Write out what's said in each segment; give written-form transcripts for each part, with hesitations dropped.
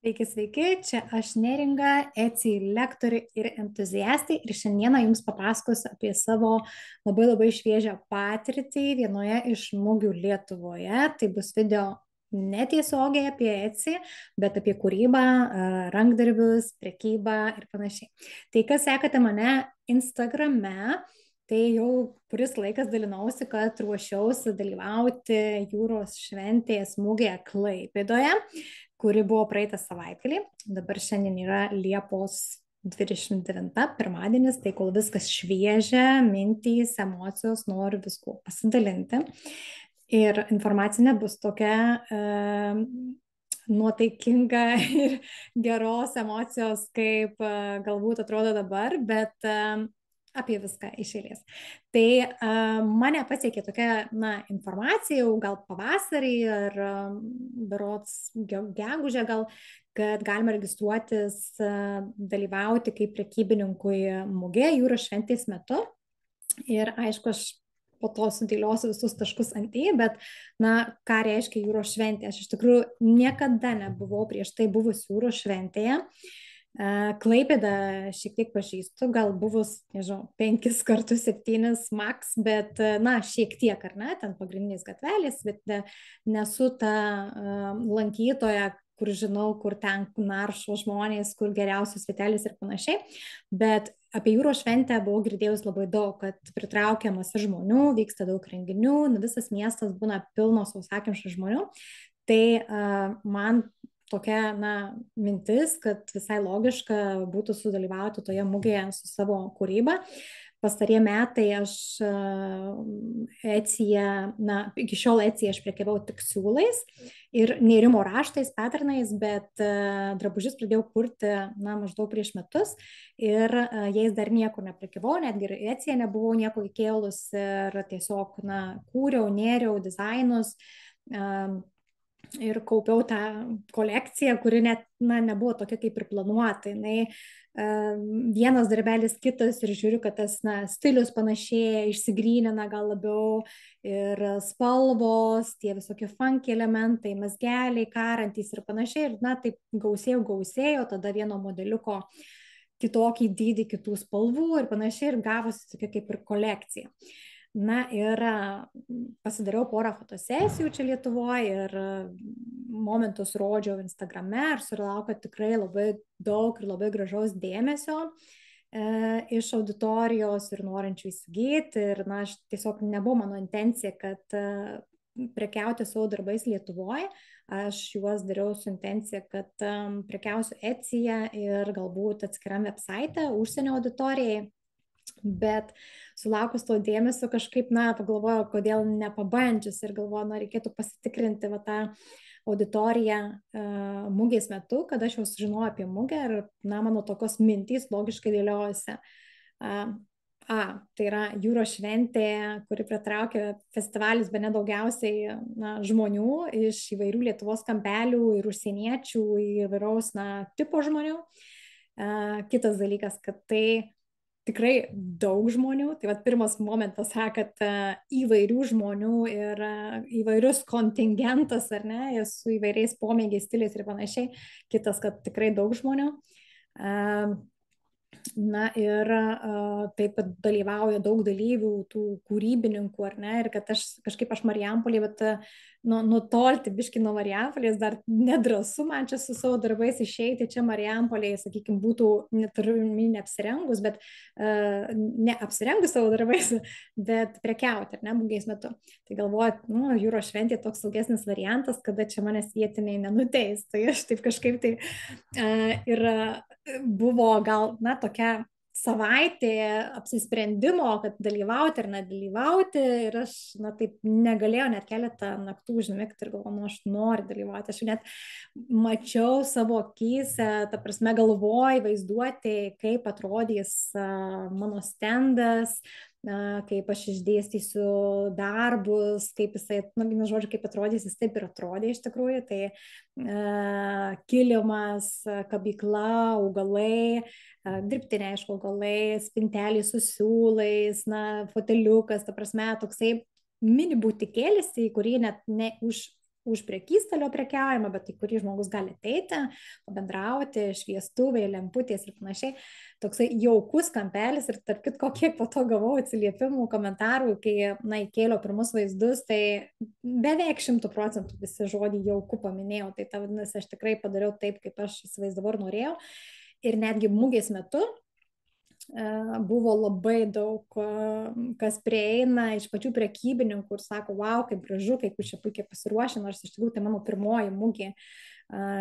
Sveiki, sveiki, čia aš Neringa, Etsy lektorė ir entuziastė ir šiandieną jums papasakosiu apie savo labai šviežią patirtį vienoje iš mugių Lietuvoje. Tai bus video netiesiogiai apie Etsy, bet apie kūrybą, rankdarbius, prekybą ir panašiai. Tai kas sekate mane Instagrame, tai jau kuris laikas dalinausi, kad ruošiausi dalyvauti jūros šventės mugėje Klaipėdoje, kuri buvo praeitą savaitgalį. Dabar šiandien yra Liepos 29, pirmadienis, tai kol viskas šviežia, mintys, emocijos, noriu viskuo pasidalinti. Ir informacija nebus tokia nuotaikinga ir geros emocijos, kaip galbūt atrodo dabar, bet apie viską iš eilės. Tai mane pasiekė tokia informacija jau gal pavasarį ar berods gegužę gal, kad galima registruotis dalyvauti kaip prekybininkui mugėje jūros šventės metu. Ir aišku, aš po to sudėliosiu visus taškus ant į, bet, ką reiškia jūros šventė? Aš iš tikrųjų niekada nebuvau prieš tai buvus jūros šventėje. Klaipėdą šiek tiek pažįstu, gal buvus, nežinau, 5 kartus 7 max, bet, šiek tiek, ar ne, ten pagrindinės gatvelės, bet nesu ta lankytoja, kur žinau, kur ten naršo žmonės, kur geriausios vietelės ir panašiai, bet apie jūros šventę buvau girdėjus labai daug, kad pritraukiamas žmonių, vyksta daug renginių, visas miestas būna pilnos sausakimšų žmonių, tai man tokia, mintis, kad visai logiška būtų sudalyvauti toje mugėje su savo kūryba. Pastarie metai aš Etsyje, iki šiol Etsyje aš prekiavau tik siūlais ir nėrimo raštais, patternais, bet drabužius pradėjau kurti, maždaug prieš metus ir jais dar niekur neprekiavau, netgi ir Etsyje nebuvau nieko įkėlus ir tiesiog, kūriau, nėriau dizainus, ir kaupiau tą kolekciją, kuri net nebuvo tokia kaip ir planuota. Vienas darbelis kitas ir žiūriu, kad tas stilius panašėja, išsigrynina gal labiau ir spalvos, tie visokie funky elementai, mazgeliai, karantys ir panašiai. Ir taip gausėjo, tada vieno modeliuko kitokį dydį, kitų spalvų ir panašiai ir gavosi tokia kaip ir kolekcija. Ir pasidariau porą fotosesijų čia Lietuvoje ir momentus rodžiau Instagrame ir sulaukiau tikrai labai daug ir labai gražaus dėmesio iš auditorijos ir norinčių įsigyti. Ir aš tiesiog nebuvo mano intencija, kad prekiauti savo darbais Lietuvoje. Aš juos dariau su intencija, kad prekiausiu Etsyje ir galbūt atskiram website užsienio auditorijai. Bet sulaukus to dėmesio kažkaip, pagalvojau, kodėl nepabandžius ir galvoju, reikėtų pasitikrinti tą auditoriją mugės metu, kada aš jau sužinojau apie mugę ir, mano tokios mintys logiškai dėliojasi. Tai yra jūros šventė, kuri pritraukia festivalis bene daugiausiai žmonių iš įvairių Lietuvos kampelių ir užsieniečių, įvairaus tipo žmonių. Kitas dalykas, kad tai tikrai daug žmonių, tai pirmas momentas, kad įvairių žmonių ir įvairius kontingentas, ar ne, su įvairiais pomėgiais, stiliais ir panašiai. Kitas, kad tikrai daug žmonių. Ir taip pat dalyvauja daug dalyvių, tų kūrybininkų, ar ne, ir kad aš Marijampolėje, bet nutolti biškį nuo Marijampolės dar nedrąsu man čia su savo darbais išeiti, čia Marijampolėje, sakykime, būtų neapsirengus, bet neapsirengus savo darbais, bet prekiauti, ar ne, mugės metu. Tai galvoju, jūros šventė toks saugesnis variantas, kada čia manęs vietiniai nenuteis. Tai aš taip kažkaip tai ir buvo gal, tokia savaitė apsisprendimo, kad dalyvauti ar nedalyvauti ir aš, taip negalėjau net keletą naktų užmigti ir galvoju, aš noriu dalyvauti. Aš net mačiau savo akyse, ta prasme galvoj, vaizduoti, kaip atrodys mano stendas, kaip aš išdėstysiu darbus, kaip jisai, žodžiu, kaip atrodys, jis taip ir atrodė iš tikrųjų, tai kilimas, kabykla, augalai, dirbtiniai, aišku, augalai, spintelės su siūlais, foteliukas, ta prasme, toksai mini butikėlis, į kurį net ne už už prekystalio prekiaujama, bet į kurį žmogus gali ateiti, pabendrauti, šviestuvai, lemputės ir panašiai. Toksai jaukus kampelis ir tarp kitko, kiek po to gavau atsiliepimų, komentarų, kai, na, įkėliau pirmus vaizdus, tai beveik 100% visi žodį jauku paminėjau. Tai ta vadinasi, aš tikrai padariau taip, kaip aš įsivaizdavau ir norėjau. Ir netgi mugės metu buvo labai daug, kas prieina iš pačių prekybininkų ir sako, wow, kaip gražu, kaip jūs čia puikiai pasiruošę, nors iš tikrųjų tai mano pirmoji mugė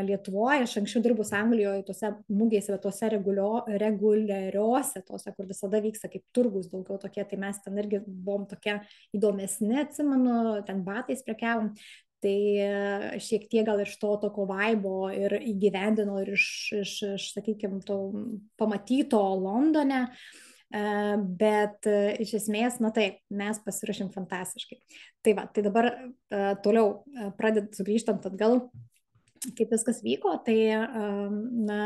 Lietuvoje. Aš anksčiau dirbus Anglijoje, tose mugėse, tose reguliariose, tose, kur visada vyksta kaip turgus daugiau tokie, tai mes ten irgi buvom tokie įdomesni, atsimenu, ten batais prekiavom. Tai šiek tiek gal iš to tokio vaibo ir įgyvendino ir sakykime, to pamatyto Londone, bet iš esmės, na taip, mes pasiruošėm fantastiškai. Tai va, tai dabar toliau sugrįžtant atgal, kaip viskas vyko, tai na,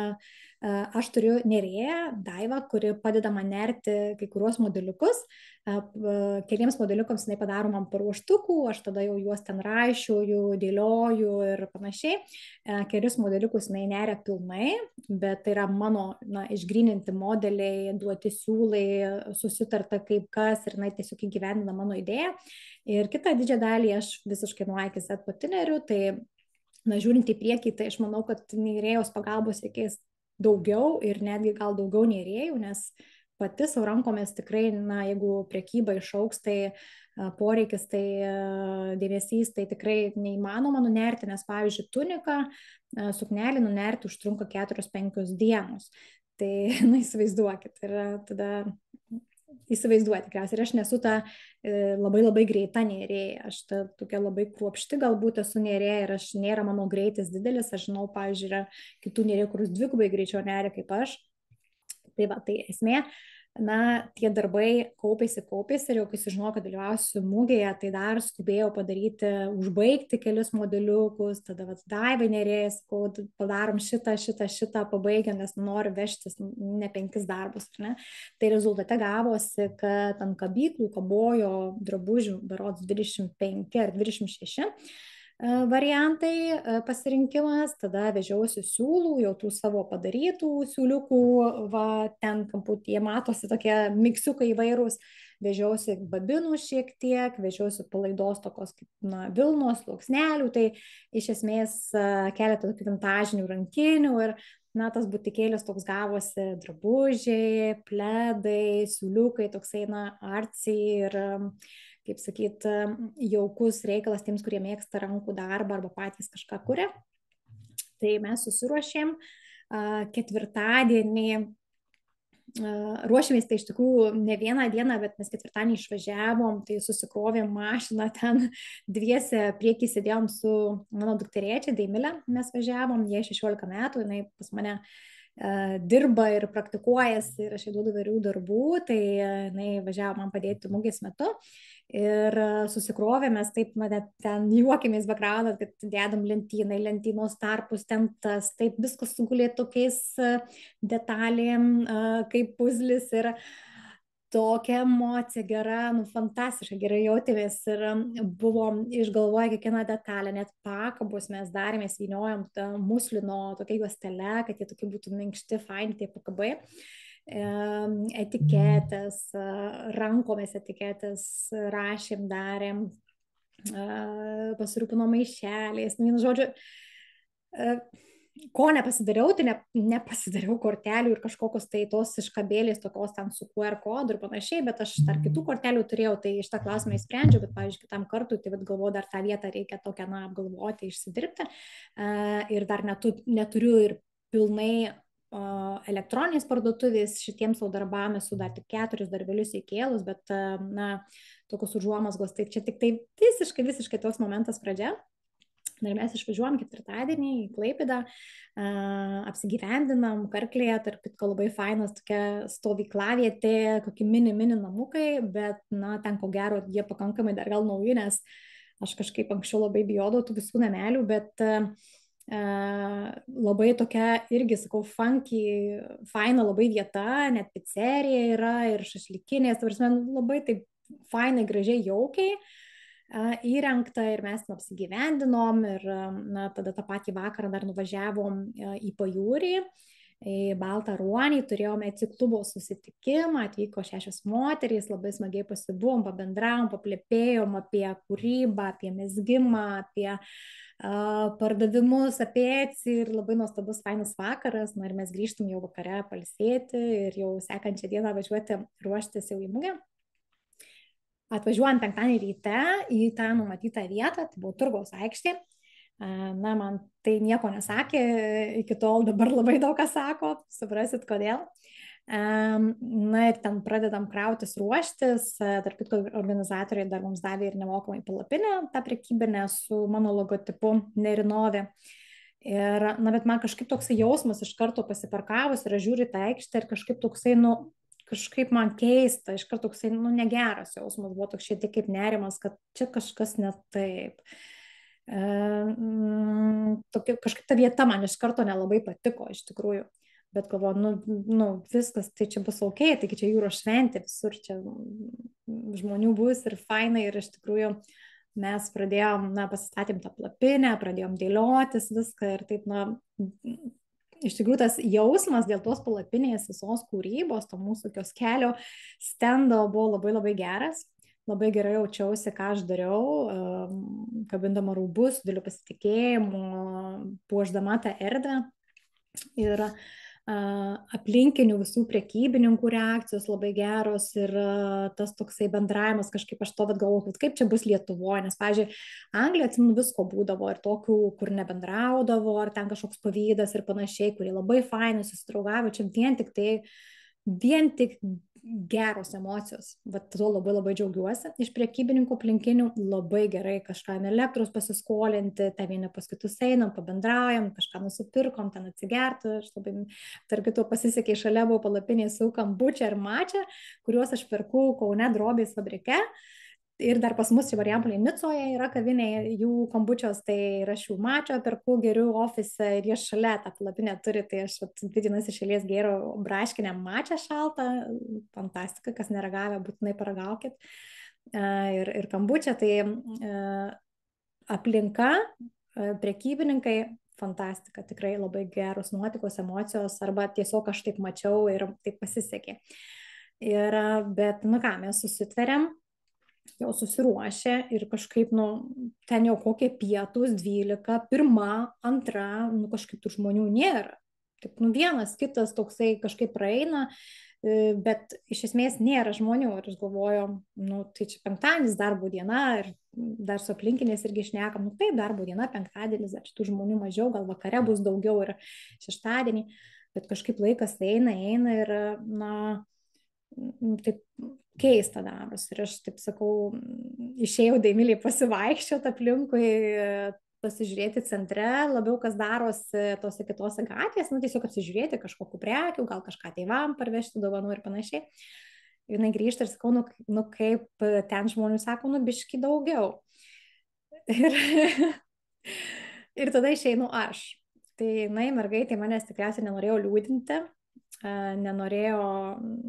aš turiu Nerėją, Daivą, kuri padeda man nerti kai kuriuos modeliukus. Keliems modeliukams jinai padaro man paruoštukų, aš tada jau juos ten raišioju, dėlioju ir panašiai. Kelius modeliukus jinai neria pilnai, bet tai yra mano, na, išgryninti modeliai, duoti siūlai, susitarta kaip kas ir jinai tiesiog įgyvendina mano idėją. Ir kitą didžią dalį aš visiškai nuo A iki Z pati neriu, tai, na, žiūrint į priekį, tai aš manau, kad Nerėjos pagalbos reikės daugiau ir netgi gal daugiau Nerėjų, nes pati savo rankomis tikrai, na, jeigu prekyba išauks, tai poreikis, tai dėmesys, tai tikrai neįmanoma nunerti, nes, pavyzdžiui, tuniką, suknelį nunerti užtrunka 4-5 dienos. Tai, na, įsivaizduokit, ir tada įsivaizduoti tikriausiai. Ir aš nesu ta labai labai greita Nerėja. Aš ta tokia labai kruopšti galbūt esu Nerėja ir aš nėra mano greitis didelis. Aš žinau, pavyzdžiui, yra kitų Nerėjų, kuris dvigubai greičiau neria kaip aš. Tai va, tai esmė. Na, tie darbai kaupėsi ir jau kai sužinojau, kad dalyvausiu mugėje, tai dar skubėjau padaryti, užbaigti kelius modeliukus, tada Daivai Nerėjai, sakau, padarom šitą, pabaigiam, nes noriu vežtis ne 5 darbus. Ne? Tai rezultate gavosi, kad ant kabyklų kabojo drabužių berods 25 ar 26 variantai pasirinkimas, tada vežiausi siūlų, jau tų savo padarytų siūliukų, va, ten kamputyje matosi tokie miksiukai įvairūs, vežiausi babinų šiek tiek, vežiausi palaidos tokios kaip, na, vilnos, sluoksnelių, tai iš esmės keletą tokių vintažinių rankinių ir, na, tas butikėlis toks gavosi drabužiai, pledai, siūliukai, toksai, na, artsiai ir kaip sakyt, jaukus reikalas tiems, kurie mėgsta rankų darbą arba patys kažką kuria. Tai mes susiruošėm ketvirtadienį, ruošėmės tai iš tikrųjų ne vieną dieną, bet mes ketvirtadienį išvažiavom, tai susikrovėm mašiną ten dviese, priekį sėdėjom su mano dukterėčia Deimilė, mes važiavom, jai 16 metų, jinai pas mane dirba ir praktikuojasi ir aš jai duodu įvairių darbų, tai jinai važiavo man padėti mugės metu. Ir susikrovėmės, taip, net ten juokėmės backgroundą, kad dedam lentynai, lentynos tarpus, ten tas, taip viskas sugulė tokiais detalėm, kaip puzlis ir tokia emocija gera, nu, fantastiškai gerai jautėmės ir buvom išgalvoję kiekvieną detalę, net pakabus mes darėmės, vyniojom muslino tokia juostelė, kad jie tokie būtų minkšti, faini tie pakabai. Etiketės, rankomis etiketės rašėm, darėm, pasirūpinom maišeliais, nu, žodžiu, ko nepasidariau, tai nepasidariau kortelių ir kažkokios tai tos iškabėlės, tokios ten su QR kodu ir panašiai, bet aš dar kitų kortelių turėjau, tai iš tą klausimą įsprendžiau, bet, pavyzdžiui, kitam kartui, tai galvoju, dar tą vietą reikia tokią, na, apgalvoti, išsidirbti ir dar neturiu ir pilnai elektroninės parduotuvės šitiems savo darbam, esu dar tik 4 darbelius įkėlus, bet, na, tokios užuomasgos, tai čia tik tai visiškai toks momentas pradžia. Ir mes išvažiuojam ketvirtadienį į Klaipėdą, apsigyvendinam Karklėje, tarp kitko labai fainas tokia stovyklavietė, kokie mini namukai, bet, na, ten ko gero jie pakankamai dar gal nauji, nes aš kažkaip anksčiau labai bijodavau tų visų namelių, bet labai tokia irgi, sakau, funky, faina labai vieta, net pizzerija yra ir šašlikinės, labai taip fainai, gražiai, jaukiai. įrengta ir mes ten apsigyvendinom ir na, tada tą patį vakarą dar nuvažiavom į pajūrį, į Baltą Ruonį, turėjome ciklubo susitikimą, atvyko 6 moterys, labai smagiai pasibuvom, pabendravom, paplepėjom apie kūrybą, apie mezgimą, apie pardavimus, apie Etsy ir labai nuostabus, fainas vakaras, na ir mes grįžtum jau vakare palsėti ir jau sekančią dieną važiuoti ruoštis jau į mugę. Atvažiuojant penktadienį ryte į tą numatytą vietą, tai buvo Turgaus aikštė. Na, man tai nieko nesakė, iki tol dabar labai daug ką sako, suprasit kodėl. Na ir ten pradedam krautis, ruoštis, tarp kitko organizatoriai dar mums davė ir nemokamai palapinę, tą prekybinę su mano logotipu Nerinovė. Ir, na, bet man kažkaip toksai jausmas iš karto pasiparkavus ir aš žiūriu tą aikštę ir kažkaip toksai, nu, kažkaip man keista, iš karto toksai, nu, negeras jausmas, buvo toks šiek tiek kaip nerimas, kad čia kažkas ne taip. Kažkaip ta vieta man iš karto nelabai patiko, iš tikrųjų. Bet galvoju, nu, viskas, tai čia bus ok, taigi čia jūros šventė, visur čia žmonių bus ir fainai ir iš tikrųjų mes pradėjom, na, pasistatėm tą palapinę, pradėjom dėliotis viską ir taip, na, iš tikrųjų tas jausmas dėl tos palapinės visos kūrybos, to mūsų kioskelio stendo buvo labai labai geras. Labai gerai jaučiausi, ką aš dariau, kabindama rūbus, dėliu pasitikėjimu, puošdama tą erdvę. Ir aplinkinių visų prekybininkų reakcijos labai geros ir tas toksai bendravimas, kažkaip aš to galvoju, kaip čia bus Lietuvoje, nes, pavyzdžiui, Anglija, atsimenu, visko būdavo ir tokių, kur nebendraudavo, ar ten kažkoks pavydas ir panašiai, kurie labai fainai susidraugavo, čia vien tik geros emocijos. Vat tuo labai labai džiaugiuosi. Iš prekybininkų aplinkinių labai gerai kažką elektros pasiskolinti, ten vieni pas kitus einam, pabendraujam, kažką nusipirkom, ten atsigerti. Aš labai, tarp kitų, pasisekė, šalia buvo palapiniai su kambučia ir mačia, kuriuos aš perku Kaune Drobės fabrike. Ir dar pas mus čia Marijampolėje Nicoje yra kavinė, jų kombučios, tai ir aš jų mačio perku, geriu ofise ir jie šalia tą palapinę turi, tai aš 2 dienas iš eilės gėriau braškinę mačią šaltą, fantastika, kas neragavę, būtinai paragaukit. Ir kombučią, tai aplinka, prekybininkai, fantastika, tikrai labai geros nuotaikos, emocijos, arba tiesiog aš taip mačiau ir taip pasisekė. Bet, nu ką, mes susitveriam, jau susiruošę ir kažkaip, nu, ten jau kokie pietus, 12, 1, 2, nu, kažkaip tų žmonių nėra. Taip, nu, vienas, kitas toksai kažkaip praeina, bet iš esmės nėra žmonių. Ir aš galvoju, nu, tai čia penktadienis, darbo diena ir dar su aplinkiniais irgi šnekam, nu, taip, darbo diena, penktadienis, dar šitų žmonių mažiau, gal vakare bus daugiau ir šeštadienį, bet kažkaip laikas eina ir, na, taip keista darosi. Ir aš taip sakau, išėjau Deimiliai pasivaikščioti aplinkui, pasižiūrėti centre, labiau kas darosi tose kitose gatvėse, nu tiesiog apsižiūrėti kažkokiu prekiu, gal kažką tėvam parvežti, dovanų ir panašiai. Ir jinai grįžta ir sakau, nu kaip ten žmonių sako, nu biški daugiau. Ir tada išeinu aš. Tai, na, mergaitė manęs tikriausiai nenorėjo liūdinti, nenorėjo,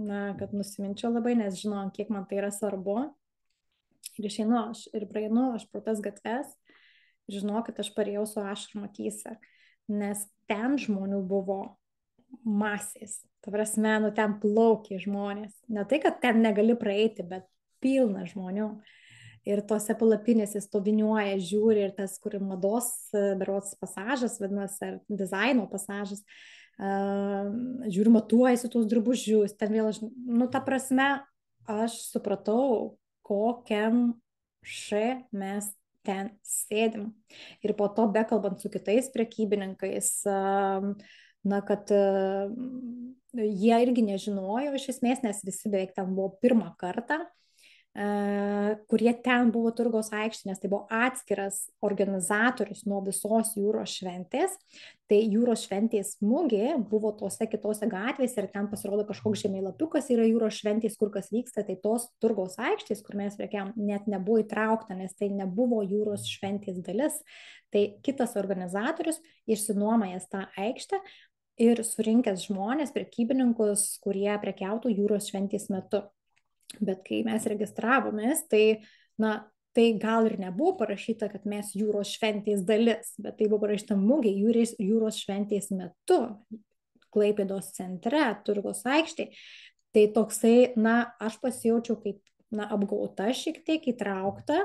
na, kad nusiminčiau labai, nes žino, kiek man tai yra svarbu. Ir išeinu aš ir praeinu aš pro tas gatves, žinokit, aš parėjau su ašarų akyse, nes ten žmonių buvo masės. Ta prasme, nu ten plaukė žmonės. Ne tai, kad ten negali praeiti, bet pilna žmonių. Ir tose palapinėse stoviniuoja, žiūri ir tas, kur mados, berods pasažas, vadinasi, ar dizaino pasažas, žiūri, matuojasi tuos drabužius, ten vėl, nu, ta prasme, aš supratau, kokiam mes ten sėdim. Ir po to, bekalbant su kitais prekybininkais, na, kad jie irgi nežinojo iš esmės, nes visi beveik ten buvo pirmą kartą, kurie ten buvo Turgaus aikštė, nes tai buvo atskiras organizatorius nuo visos jūros šventės. Tai jūros šventės mugė buvo tose kitose gatvėse ir ten pasirodo kažkoks žemėlapiukas yra jūros šventės, kur kas vyksta, tai tos Turgaus aikštės, kur mes prekiavom, net nebuvo įtraukta, nes tai nebuvo jūros šventės dalis. Tai kitas organizatorius išsinuomojęs tą aikštę ir surinkęs žmonės, prekybininkus, kurie prekiautų jūros šventės metu. Bet kai mes registravomės, tai, na, tai gal ir nebuvo parašyta, kad mes jūros šventės dalis, bet tai buvo parašyta mugė jūros šventės metu, Klaipėdos centre, Turgaus aikštėje. Tai toksai, na, aš pasijaučiau kaip, na, apgauta šiek tiek įtraukta.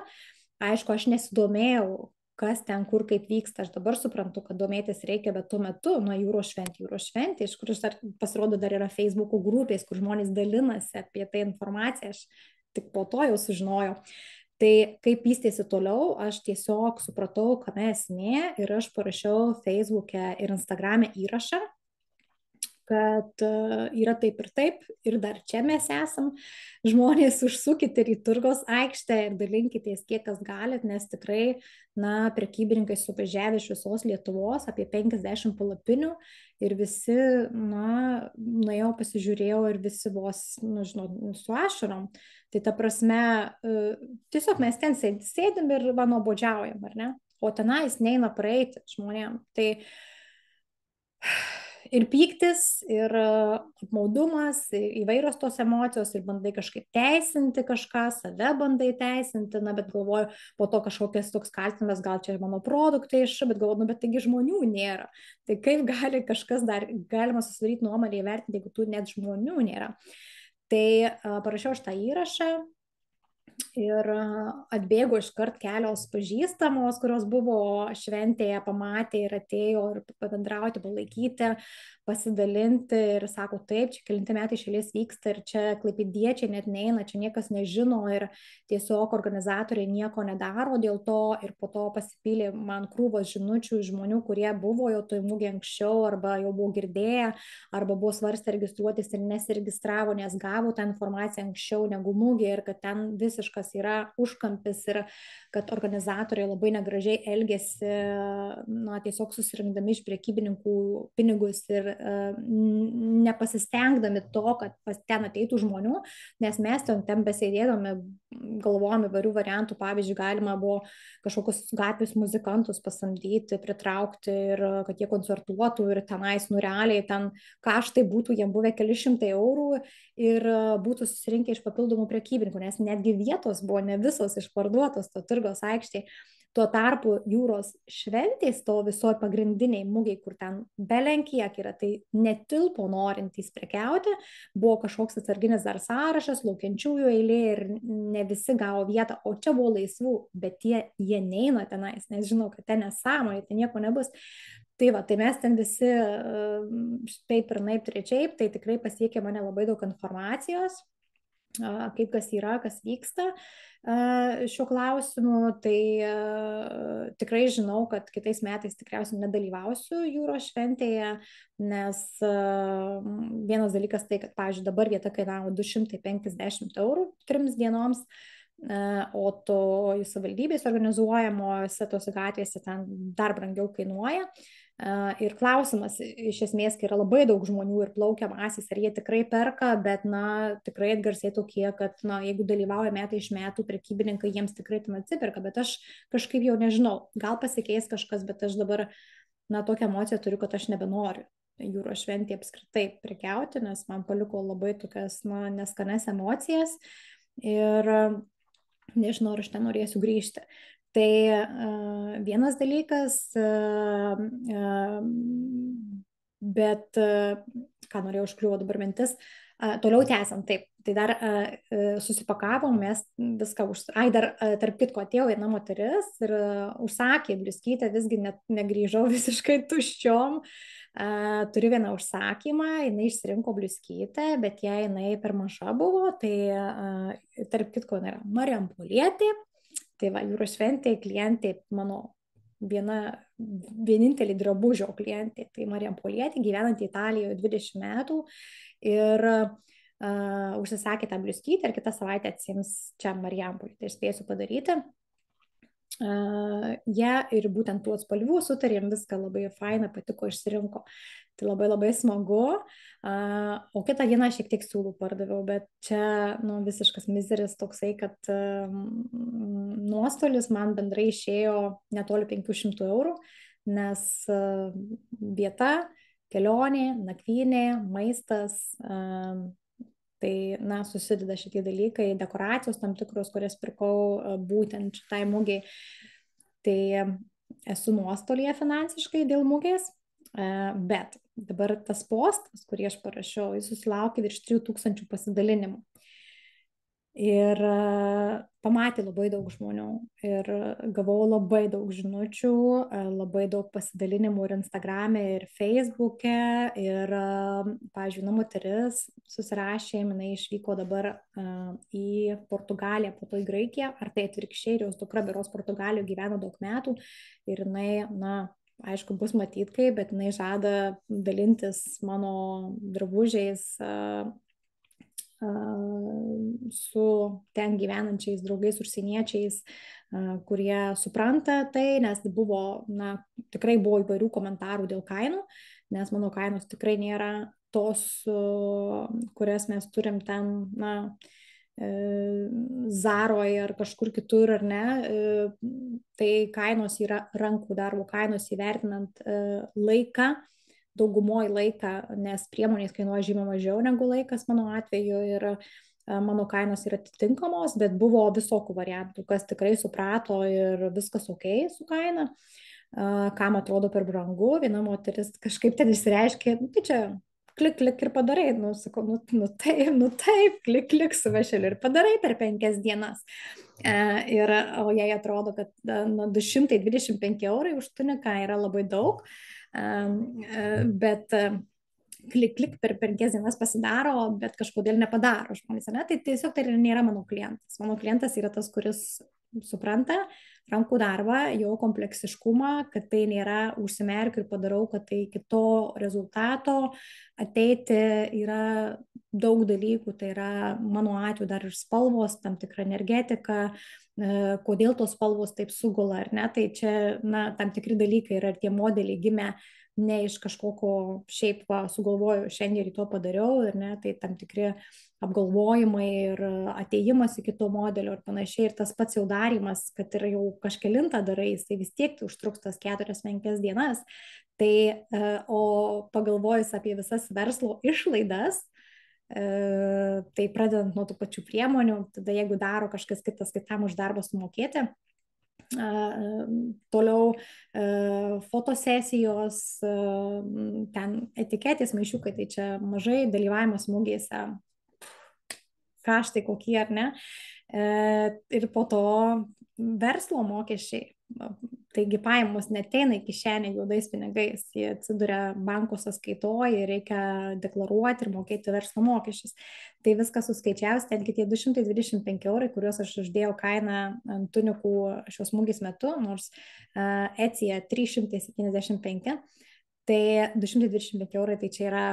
Aišku, aš nesidomėjau, kas ten, kur, kaip vyksta. Aš dabar suprantu, kad domėtis reikia, bet tuo metu, nuo jūros šventė, iš kur pasirodo dar yra Facebook'o grupės, kur žmonės dalinasi apie tai informaciją, aš tik po to jau sužinojau. Tai kaip vystėsi toliau, aš tiesiog supratau, kame esmė ir aš parašiau Facebook'e ir Instagram'e įrašą, kad yra taip ir dar čia mes esam. Žmonės, užsukit ir į Turgaus aikštę ir dalinkitės, kiek kas galit, nes tikrai, na, prekybininkai suvažiavę iš visos Lietuvos, apie 50 palapinių ir visi, na, nuėjau, pasižiūrėjau ir visi vos, nu, žinau, su ašarom. Tai ta prasme, tiesiog mes ten sėdim ir nuobodžiaujam, ar ne? O tenais neina praeiti žmonėm. Tai ir pyktis, ir apmaudumas, įvairios tos emocijos, ir bandai kažkaip teisinti kažką, save bandai teisinti, na, bet galvoju, po to kažkokias toks kaltinimas, gal čia mano produktai bet galvoju, nu, bet taigi žmonių nėra. Tai kaip gali kažkas dar, galima susidaryti nuomonę įvertinti, jeigu tų net žmonių nėra. Tai parašiau aš tą įrašą. Ir atbėgo iškart kelios pažįstamos, kurios buvo šventėje, pamatė ir atėjo ir pabendrauti, palaikyti, pasidalinti ir sako, taip, čia kelinti metai šalies vyksta ir čia klaipėdiečiai net neina, čia niekas nežino ir tiesiog organizatoriai nieko nedaro dėl to ir po to pasipylė man krūvos žinučių žmonių, kurie buvo jau toj mugėje anksčiau arba jau buvo girdėję, arba buvo svarstę registruotis ir nesiregistravo, nes gavo tą informaciją anksčiau negu mugė ir kad ten visiškas yra užkampis ir kad organizatoriai labai negražiai elgėsi, na, tiesiog susirinkdami iš prekybininkų pinigus ir nepasistengdami to, kad ten ateitų žmonių, nes mes ten besėdėdami galvojame įvairių variantų, pavyzdžiui, galima buvo kažkokius gatvės muzikantus pasamdyti, pritraukti ir kad jie koncertuotų ir tenais, nu realiai ten kaštai būtų jiems buvę keli šimtai eurų ir būtų susirinkę iš papildomų prekybininkų, nes netgi vietos buvo ne visos išparduotos to Turgaus aikštėje. Tuo tarpu jūros šventės to visoje pagrindiniai mugiai, kur ten belenkiek yra, tai netilpo norintys prekiauti, buvo kažkoks atsarginis dar sąrašas, laukiančiųjų eilė ir ne visi gavo vietą, o čia buvo laisvų, bet jie neina tenais, nes žinau, kad ten nesąmonė, ten nieko nebus. Tai va, tai mes ten visi taip ir naip trečiaip, tai tikrai pasiekė mane labai daug informacijos, kaip kas yra, kas vyksta šiuo klausimu, tai tikrai žinau, kad kitais metais tikriausiai nedalyvausiu jūros šventėje, nes vienas dalykas tai, kad, pavyzdžiui, dabar vieta kainavo 250 eurų 3 dienoms, o to savivaldybės organizuojamose tose gatvėse ten dar brangiau kainuoja. Ir klausimas iš esmės, kai yra labai daug žmonių ir plaukia masės, ar jie tikrai perka, bet, na, tikrai atgarsiai tokie, kad, na, jeigu dalyvauja metai iš metų, prekybininkai jiems tikrai ten atsiperka, bet aš kažkaip jau nežinau, gal pasikeis kažkas, bet aš dabar, na, tokią emociją turiu, kad aš nebenoriu jūros šventėje apskritai prekiauti, nes man paliko labai tokias, na, neskanes emocijas ir nežinau, ar aš ten norėsiu grįžti. Tai vienas dalykas, bet ką norėjau, užkliuvo dabar mintis, toliau tęsiant, taip, tai dar susipakavom, mes viską dar tarp kitko atėjo viena moteris ir užsakė bliuskytę, visgi net negrįžau visiškai tuščiom, turiu vieną užsakymą, jinai išsirinko bliuskytę, bet jei jinai per maža buvo, tai tarp kitko jinai yra Marijampolietė. Tai va, jūros šventė klientė, mano vienintelė drabužio klientė, tai Marijampolietė, gyvenanti Italijoje 20 metų ir užsisakė tą bliuskytę ir kitą savaitę atsiims čia Marijampolį, tai aš spėsiu padaryti. Ir būtent tuos spalvių sutarėm, viską labai faina, patiko, išsirinko. Tai labai labai smagu. O kitą dieną šiek tiek siūlų pardaviau, bet čia, nu, visiškas mizeris toksai, kad nuostolis man bendrai išėjo netoli 500 eurų, nes vieta, kelionė, nakvynė, maistas, Tai, na, susideda šitie dalykai, dekoracijos tam tikros, kurias pirkau būtent šitai mugiai. Tai esu nuostolėje finansiškai dėl mugės, bet dabar tas postas, kurį aš parašiau, jis susilaukė virš 3000 pasidalinimų. Ir pamatė labai daug žmonių ir gavau labai daug žinučių, labai daug pasidalinimų ir Instagram'e, ir Facebook'e. Ir, pavyzdžiui, moteris susirašė, jinai išvyko dabar į Portugaliją, po to į Graikiją, ar tai atvirkščiai, ir jos dukra beros Portugalijoje gyveno daug metų. Ir jinai, na, aišku, bus matyt kaip, bet jinai žada dalintis mano drabužiais su ten gyvenančiais draugais užsieniečiais, kurie supranta tai, nes buvo, na, tikrai buvo įvairių komentarų dėl kainų, nes mano kainos tikrai nėra tos, kurias mes turim ten, na, Zaroje ar kažkur kitur, ar ne. Tai kainos yra rankų darbo kainos įvertinant laiką, daugumoje laiką, nes priemonės kainuoja žymiai mažiau negu laikas mano atveju, ir mano kainos yra atitinkamos, bet buvo visokių variantų, kas tikrai suprato ir viskas ok su kaina, kam atrodo per brangu. Viena moteris kažkaip ten išsireiškė, nu, tai čia klik, klik ir padarai. Nu, sakau, nu taip, klik, klik su vešeliu ir padarai per 5 dienas. O jai atrodo, kad 225 eurai už tuniką yra labai daug, bet klik, klik per 5 dienas pasidaro, bet kažkodėl nepadaro žmonės. Ne? Tai tiesiog tai nėra mano klientas. Mano klientas yra tas, kuris supranta rankų darbą, jo kompleksiškumą, kad tai nėra užsimerkiu ir padarau, kad tai iki to rezultato ateiti yra daug dalykų. Tai yra mano atveju dar ir spalvos, tam tikra energetika, kodėl tos spalvos taip sugula, ar ne. Tai čia, na, tam tikri dalykai yra, ir tie modeliai gimė ne iš kažkokio šiaip sugalvoju, šiandien ryto padariau, ir ne, tai tam tikri apgalvojimai ir ateimas iki to modelio ir panašiai. Ir tas pats jau darimas, kad ir jau kažkelintą darai, tai vis tiek tai užtruks tas 4-5 dienas. Tai, o pagalvojus apie visas verslo išlaidas, tai pradedant nuo tų pačių priemonių, tada jeigu daro kažkas kitas, kitam už darbą sumokėti, toliau fotosesijos, ten etiketės, maišiukai, tai čia mažai, dalyvavimas mugėse, kaštai kokie, ar ne, ir po to verslo mokesčiai. Taigi pajamos neteina į kišenę juodais pinigais, jie atsiduria banko sąskaitoje ir reikia deklaruoti ir mokėti verslo mokesčius. Tai viskas suskaičiavus, ten tie 225 eurai, kuriuos aš uždėjau kainą ant tunikų šios mugės metu, nors Etsyje 375, tai 225 eurai tai čia yra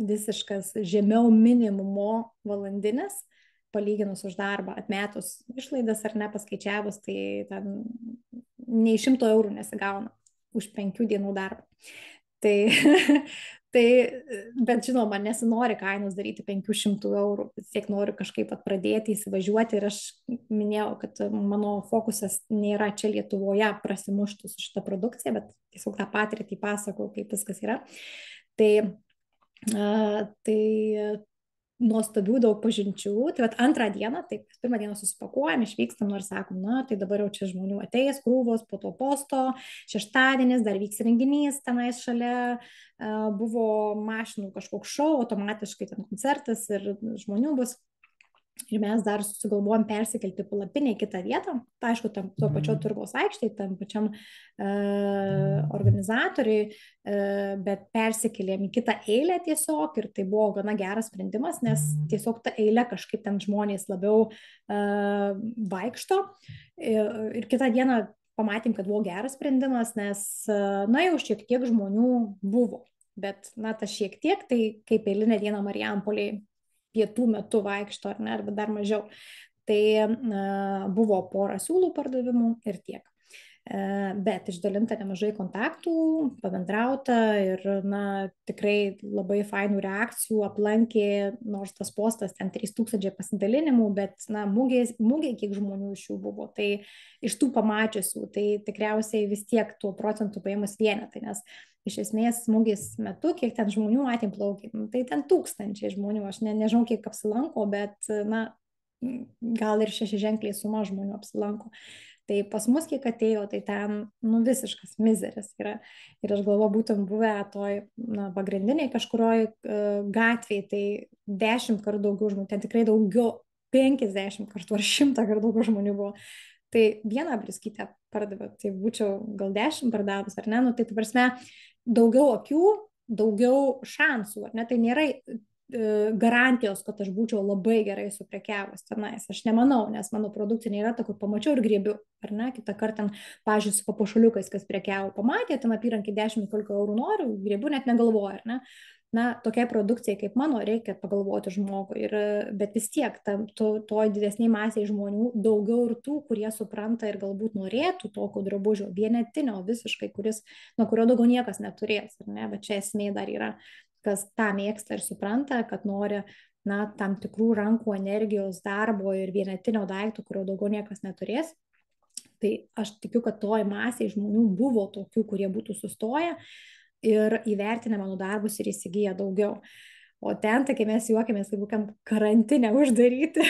visiškas žemiau minimumo valandinis, palyginus už darbą, atmetus išlaidas ar nepaskaičiavus, tai ten nei 100 eurų nesigauna už 5 dienų darbą. Tai, bet žinoma, nesinori kainos daryti 500 eurų, vis tiek noriu kažkaip pradėti, įsivažiuoti, ir aš minėjau, kad mano fokusas nėra čia Lietuvoje prasimušti su šitą produkciją, bet tiesiog tą patirtį pasakau, kaip viskas yra. Tai nuostabių daug pažinčių. Tai vat antrą dieną, taip, pirmą dieną susipakuojam, išvykstam, nors sakom, na, tai dabar jau čia žmonių ateis krūvos, po to posto, šeštadienis, dar vyks renginys tenais šalia, buvo mašinų kažkoks šou, automatiškai ten koncertas ir žmonių bus. Ir mes dar susigalvojom persikelti palapinę į kitą vietą, tai aišku, tuo pačiu turgaus aikštėje, tam pačiam organizatoriui, bet persikėlėm į kitą eilę tiesiog, ir tai buvo gana geras sprendimas, nes tiesiog ta eilė kažkaip ten žmonės labiau vaikšto. Ir kitą dieną pamatėm, kad buvo geras sprendimas, nes, na, jau šiek tiek žmonių buvo, bet, na, tas šiek tiek, tai kaip eilinę dieną Marijampolėje pietų metu vaikšto, ar ne, arba dar mažiau. Tai buvo pora siūlų pardavimų ir tiek. Bet išdalinta nemažai kontaktų, pabendrauta ir, na, tikrai labai fainų reakcijų aplankė, nors tas postas ten 3000 pasidalinimų, bet, na, mūgiai kiek žmonių iš jų buvo, tai iš tų pamačiusių, tai tikriausiai vis tiek tuo procentų paėmus vienetai, nes iš esmės smūgis metu, kiek ten žmonių matėm plaukti, tai ten tūkstančiai žmonių, aš nežinau, kiek apsilanko, bet, na, gal ir šešiaženkliai suma žmonių apsilanko. Tai pas mus kiek atėjo, tai ten, nu, visiškas mizeris yra. Ir aš galvoju, būtent buvę toj, na, pagrindiniai kažkurioj gatvėje, tai 10 kartų daugiau žmonių, ten tikrai daugiau, 50 kartų ar 100 kartų daugiau žmonių buvo. Tai vieną briskytę pardavė, tai būčiau gal 10 pardavus, ar ne? Nu, tai, ta prasme, daugiau akių, daugiau šansų, ar ne? Tai nėra garantijos, kad aš būčiau labai gerai suprekiavus tenais. Aš nemanau, nes mano produkcija nėra ta, kur pamačiau ir griebiu, ar ne? Kitą kartą, pažiūrėjau, su papuošaliukais, kas prekiavo, pamatė, ten apyrankį 10-15 eurų noriu, griebiu, net negalvoju, ar ne? Na, tokiai produkcijai kaip mano reikia pagalvoti žmogui, bet vis tiek toj didesniai masiai žmonių daugiau ir tų, kurie supranta ir galbūt norėtų tokio drabužio, vienetinio visiškai, nuo kurio daugiau niekas neturės, ar ne? Bet čia esmė dar yra, kas tą mėgsta ir supranta, kad nori, na, tam tikrų rankų energijos darbo ir vienetinio daikto, kurio daugiau niekas neturės. Tai aš tikiu, kad toj masiai žmonių buvo tokių, kurie būtų sustoję ir įvertinę mano darbus ir įsigiję daugiau. O ten, tai kai mes juokiamės, kaip būkiam karantinę uždaryti,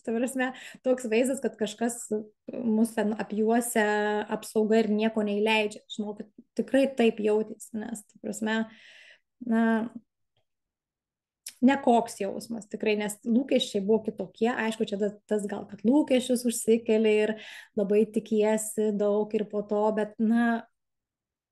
tai prasme, toks vaizdas, kad kažkas mus ten apjuosia apsauga ir nieko neįleidžia. Žinau, kad tikrai taip jautėsi, nes, tai prasme, na, nekoks jausmas, tikrai, nes lūkesčiai buvo kitokie, aišku, čia tas gal, kad lūkesčius užsikeli ir labai tikiesi daug ir po to, bet, na,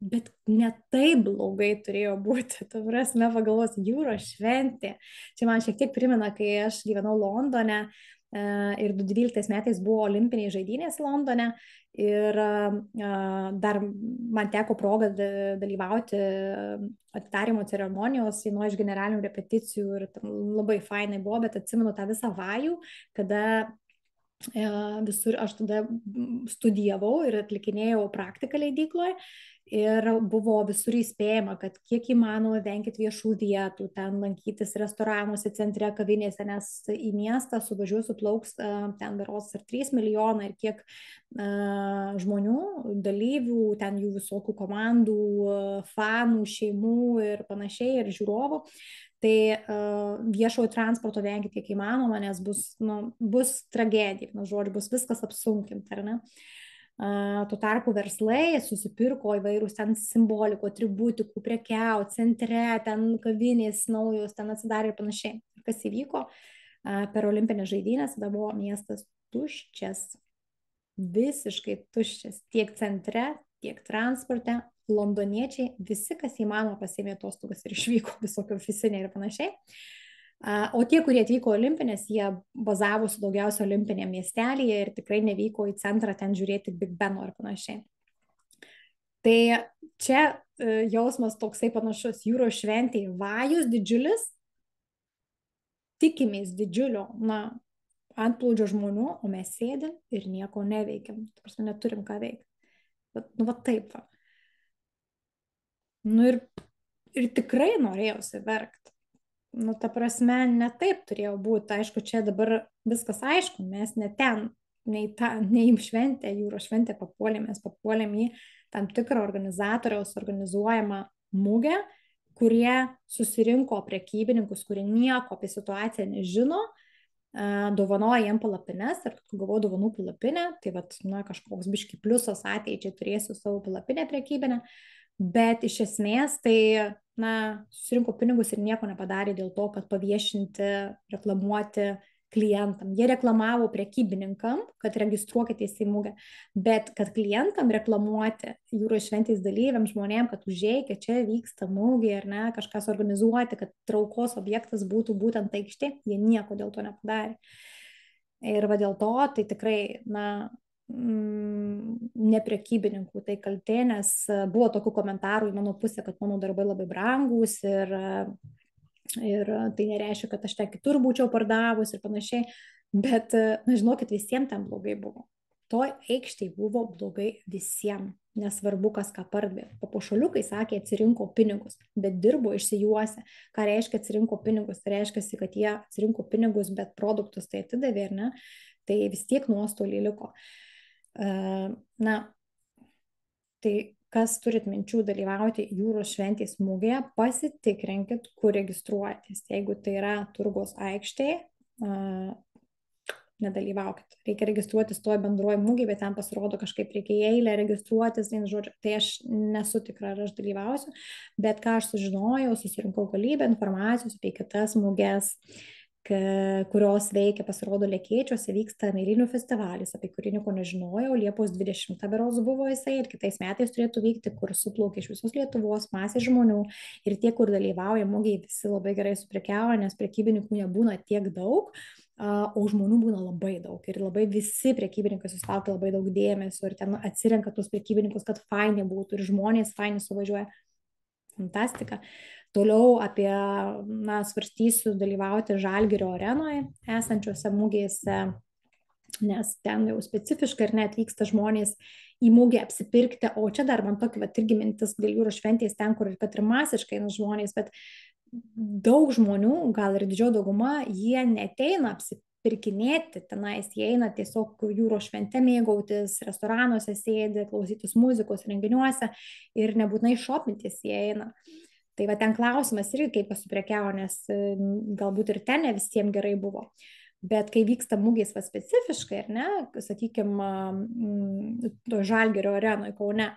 bet ne taip blogai turėjo būti, ta prasme, pagalvos, jūros šventė. Čia man šiek tiek primena, kai aš gyvenau Londone ir 2012 metais buvo olimpiniai žaidynės Londone ir dar man teko progą dalyvauti atidarymo ceremonijos, vieno iš generalinių repeticijų ir labai fainai buvo, bet atsimenu tą visą vajų, kada visur aš tada studijavau ir atlikinėjau praktiką leidykloje ir buvo visur įspėjama, kad kiek įmanoma venkit viešų vietų, ten lankytis restoranuose, centre, kavinėse, nes į miestą suvažiuos suplauks ten berods ir 3 milijonai ir kiek žmonių, dalyvių, ten jų visokių komandų, fanų, šeimų ir panašiai ir žiūrovų. Tai viešojo transporto venkit kiek įmanoma, nes bus tragedija, žodžiu, bus viskas apsunkinta, ar ne? Tuo tarpu verslai susipirko įvairūs ten simbolikų, atributikų, prekiau, centre, ten kavinės naujos, ten atsidarė ir panašiai. Kas įvyko per olimpinės žaidynės, tada buvo miestas tuščias, visiškai tuščias, tiek centre, tiek transporte. Londoniečiai, visi, kas įmanoma, pasiėmė atostogas ir išvyko visokių oficiniai ir panašiai. O tie, kurie atvyko olimpinės, jie bazavosi daugiausia olimpinėje miestelėje ir tikrai nevyko į centrą ten žiūrėti Big Beno ir panašiai. Tai čia jausmas toksai panašus, jūros šventėje vajus didžiulis, tikimės didžiulio, na, antplūdžio žmonių, o mes sėdim ir nieko neveikiam, tarsi neturim ką veikti. Bet, nu, va taip va. Nu ir tikrai norėjosi verkti. Nu, ta prasme, ne taip turėjo būti. Aišku, čia dabar viskas aišku, mes ne ten, nei į šventę, jūros šventę papuolėm, mes papuolėm į tam tikrą organizatoriaus organizuojamą mugę, kurie susirinko prekybininkus, kurie nieko apie situaciją nežino, dovanoja jiem palapines ir gavau dovanų palapinę, tai vat, na, kažkoks biški pliusas ateičiai turėsiu savo palapinę prekybinę. Bet iš esmės tai, na, susirinko pinigus ir nieko nepadarė dėl to, kad paviešinti, reklamuoti klientam. Jie reklamavo prekybininkam, kad registruokitės į mugę, bet kad klientam reklamuoti jūros šventės dalyviam, žmonėm, kad užėjkite, čia vyksta mugė ar ne, kažkas organizuoti, kad traukos objektas būtų būtent aikštė, jie nieko dėl to nepadarė. Ir va dėl to tai tikrai, na, ne prekybininkų tai kaltė, nes buvo tokių komentarų į mano pusę, kad mano darbai labai brangus ir tai nereiškia, kad aš ten kitur būčiau pardavus ir panašiai, bet, na, žinokit, visiems ten blogai buvo. toj aikštėj buvo blogai visiems, nesvarbu, kas ką pardavė. Papuošaliukai sakė, atsirinko pinigus, bet dirbo išsijuose. Ką reiškia atsirinko pinigus? Tai reiškia, kad jie atsirinko pinigus, bet produktus tai atidavė, ar ne? Tai vis tiek nuostoliai liko. Na, tai kas turit minčių dalyvauti jūros šventės mugėje, pasitikrinkit, kur registruojatės. Jeigu tai yra turgaus aikštėje, nedalyvaukit. Reikia registruotis toj bendroji mugėje, bet ten pasirodo kažkaip reikia į eilę registruotis, tai aš nesu tikra, ar aš dalyvausiu, bet ką aš sužinojau, susirinkau galybę informacijos apie kitas mugės, kurios veikia, pasirodo, Lekėčiuose vyksta Mėlynių festivalis, apie kurį nieko nežinojau, Liepos 20 berods buvo jisai ir kitais metais turėtų vykti, kur suplaukia iš visos Lietuvos masė žmonių ir tie, kur dalyvauja mugėje, visi labai gerai suprekiavo, nes prekybininkų nebūna tiek daug, o žmonių būna labai daug ir labai visi prekybininkai susilaukia labai daug dėmesio ir ten atsirenka tuos prekybininkus, kad fainai būtų ir žmonės fainai suvažiuoja. Fantastika. Toliau apie, svarstysiu dalyvauti Žalgirio arenoje esančiose mugėse, nes ten jau specifiškai ir net vyksta žmonės į mugę apsipirkti, o čia dar man tokia irgi mintis dėl jūros šventės ten, kur kad ir masiškai žmonės, bet daug žmonių, gal ir didžioji dauguma, jie neteina apsipirkinėti tenais, jie eina tiesiog jūros švente mėgautis, restoranuose sėdi, klausytis muzikos renginiuose ir nebūtinai šopintis jie eina. Tai va ten klausimas irgi kaip pasuprekiavo, nes galbūt ir ten ne visiems gerai buvo. Bet kai vyksta mugės specifiškai, ar ne, sakykime, Žalgirio arenoje Kaune,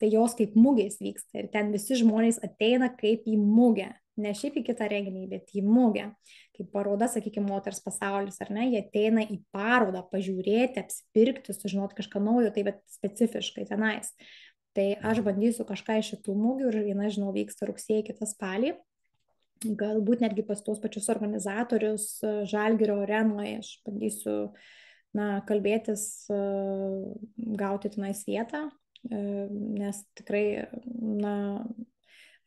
tai jos kaip mugės vyksta ir ten visi žmonės ateina kaip į mugę. Ne šiaip į kitą renginį, bet į mugę. Kaip paroda, sakykime, moters pasaulis, ar ne, jie ateina į parodą pažiūrėti, apsipirkti, sužinoti kažką naujo, tai bet specifiškai tenais. Tai aš bandysiu kažką iš šitų mugių ir viena, žinau, vyksta rugsėjį, kitą spalį. Galbūt netgi pas tos pačius organizatorius Žalgirio arenoje aš bandysiu kalbėtis, gauti tenais vietą, nes tikrai,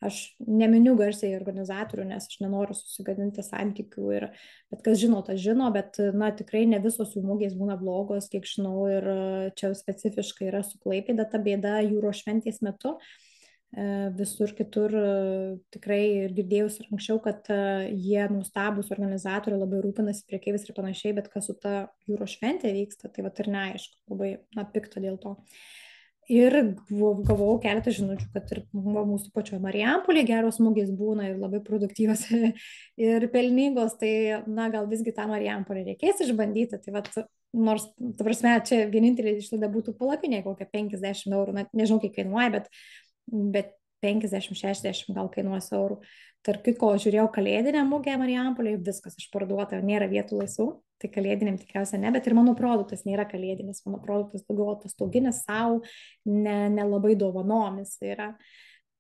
aš neminiu garsiai organizatorių, nes aš nenoriu susigadinti santykių, bet kas žino, tas žino, bet tikrai ne visos jų mugės būna blogos, kiek žinau, ir čia specifiškai yra su Klaipėda ta bėda jūros šventės metu. Visur kitur tikrai girdėjus ir anksčiau, kad jie nuostabūs organizatoriai, labai rūpinasi prekeiviais ir panašiai, bet kas su ta jūros šventė vyksta, tai ir neaišku, labai pikta dėl to. Ir gavau keletą žinučių, kad ir mūsų pačioje Marijampolėje geros mugės būna ir labai produktyvios ir pelningos, tai gal visgi tą Marijampolę reikės išbandyti. Tai nors, ta prasme, čia vienintelė išlaida būtų palapinė, kokia 50 eurų, nežinau, kiek kainuoja, bet 50-60 gal kainuos eurų. Tarp kitko, žiūrėjau kalėdinę mugę Marijampolėje, viskas išparduota, nėra vietų laisvų. Tai kalėdiniam tikriausiai ne, bet ir mano produktas nėra kalėdinis, mano produktas daugiau atostoginis savo, nelabai dovanomis yra.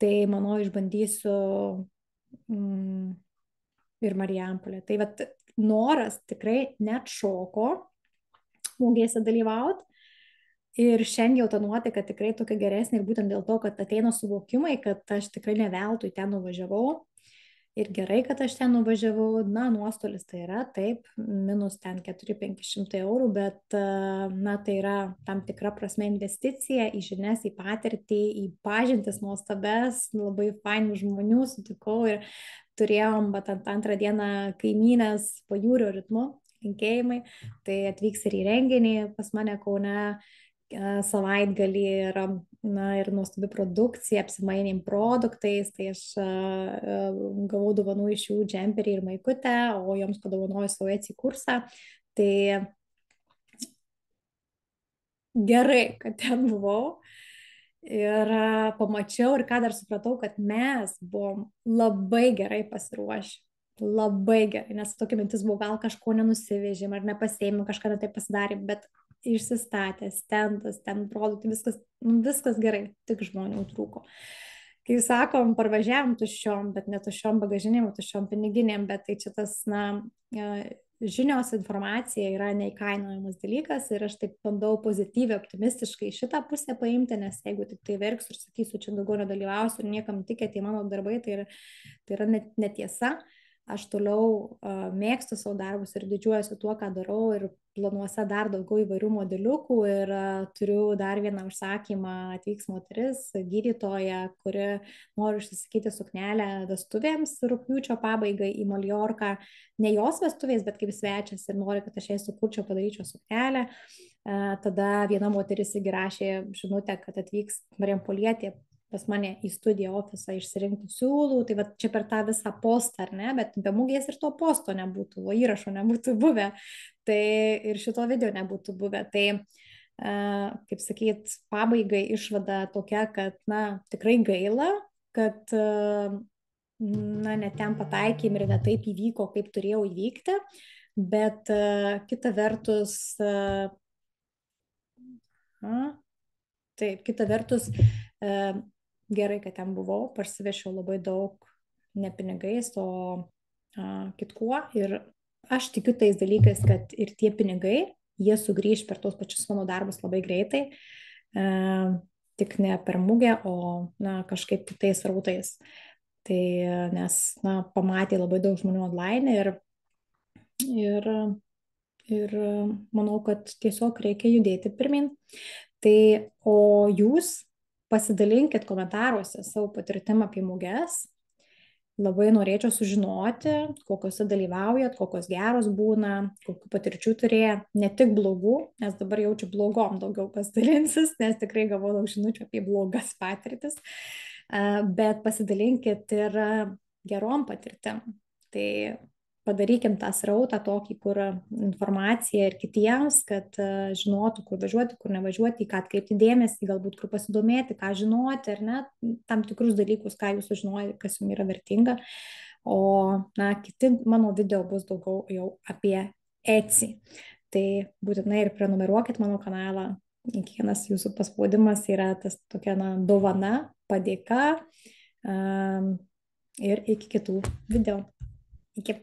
Tai manau, išbandysiu ir Marijampolę. Tai noras tikrai net šoko mugėse dalyvauti. Ir šiandien jau ta nuotaika tikrai tokia geresnė ir būtent dėl to, kad ateina suvokimai, kad aš tikrai ne veltui ten nuvažiavau. Ir gerai, kad aš ten nuvažiavau, nuostolis tai yra, taip, minus ten 400-500 eurų, bet, tai yra tam tikra prasme investicija į žinias, į patirtį, į pažintis nuostabes, labai fainų žmonių sutikau ir turėjom, antrą dieną kaimynės pajūrio ritmu, linkėjimai, tai atvyks ir į renginį pas mane Kaune, savaitgalį ir nuostabi produkcija, apsimainėm produktais, tai aš gavau dovanų iš jų džemperį ir maikutę, o joms padovanoju savo ECI kursą. Tai gerai, kad ten buvau ir pamačiau ir ką dar supratau, kad mes buvom labai gerai pasiruošę. Labai gerai, nes tokia mintis buvo, gal kažko nenusivežėm ar nepasėmėm, kažką taip pasidarėm, bet išsistatė, stendas, ten produktai, viskas gerai, tik žmonių trūko. Kaip sakom, parvažiavom tuščiom, bet ne tuščiom bagažinėm, tuščiom piniginėm, bet tai čia tas, žinios, informacija yra neįkainojamas dalykas ir aš taip bandau pozityviai, optimistiškai šitą pusę paimti, nes jeigu tik tai verksiu ir sakysiu, čia daugiau nedalyvausiu ir niekam tikėti į mano darbai, tai yra netiesa. aš toliau mėgstu savo darbus ir didžiuojuosi tuo, ką darau ir planuose dar daugiau įvairių modeliukų ir turiu dar vieną užsakymą, atvyks moteris, gydytoja, kuri nori užsisakyti suknelę vestuvėms rugpjūčio pabaigai į Maljorką, ne jos vestuvės, bet kaip svečias ir nori, kad aš jai sukurčiau, padaryčiau suknelę. Tada viena moteris įrašė žinutę, kad atvyks Marijampolietė pas mane į studiją ofisą išsirinkti siūlų, tai va čia per tą visą postą, ar ne, bet be mugės ir to posto nebūtų, o įrašo nebūtų buvę, tai ir šito video nebūtų buvę. Tai, kaip sakyt, pabaigai išvada tokia, kad, na, tikrai gaila, kad, na, ne ten pataikėm ir ne taip įvyko, kaip turėjau įvykti, bet kita vertus, taip, kita vertus, gerai, kad ten buvau, parsivešiau labai daug ne pinigais, o kitkuo. Ir aš tikiu tais dalykais, kad ir tie pinigai, jie sugrįž per tos pačius mano darbus labai greitai, tik ne per mugę, o na, kažkaip kitais rautais. Tai nes, na, pamatė labai daug žmonių online ir manau, kad tiesiog reikia judėti pirmin. Tai o jūs pasidalinkit komentaruose savo patirtim apie muges. Labai norėčiau sužinoti, kokiuose dalyvaujat, kokios geros būna, kokių patirčių turėję, ne tik blogų, nes dabar jaučiu blogom daugiau pasidalinsis, nes tikrai gavau daug žinučių apie blogas patirtis, bet pasidalinkit ir gerom patirtim. Tai padarykim tą srautą tokį, kur informacija ir kitiems, kad žinotų, kur važiuoti, kur nevažiuoti, į ką atkreipti dėmesį, galbūt kur pasidomėti, ką žinoti, ar ne, tam tikrus dalykus, ką jūs sužinojate, kas jums yra vertinga. O, na, kiti mano video bus daugiau jau apie Etsy. Tai būtinai ir prenumeruokit mano kanalą. Kiekvienas jūsų paspaudimas yra tas tokia, na, dovana, padėka. Ir iki kitų video. Iki.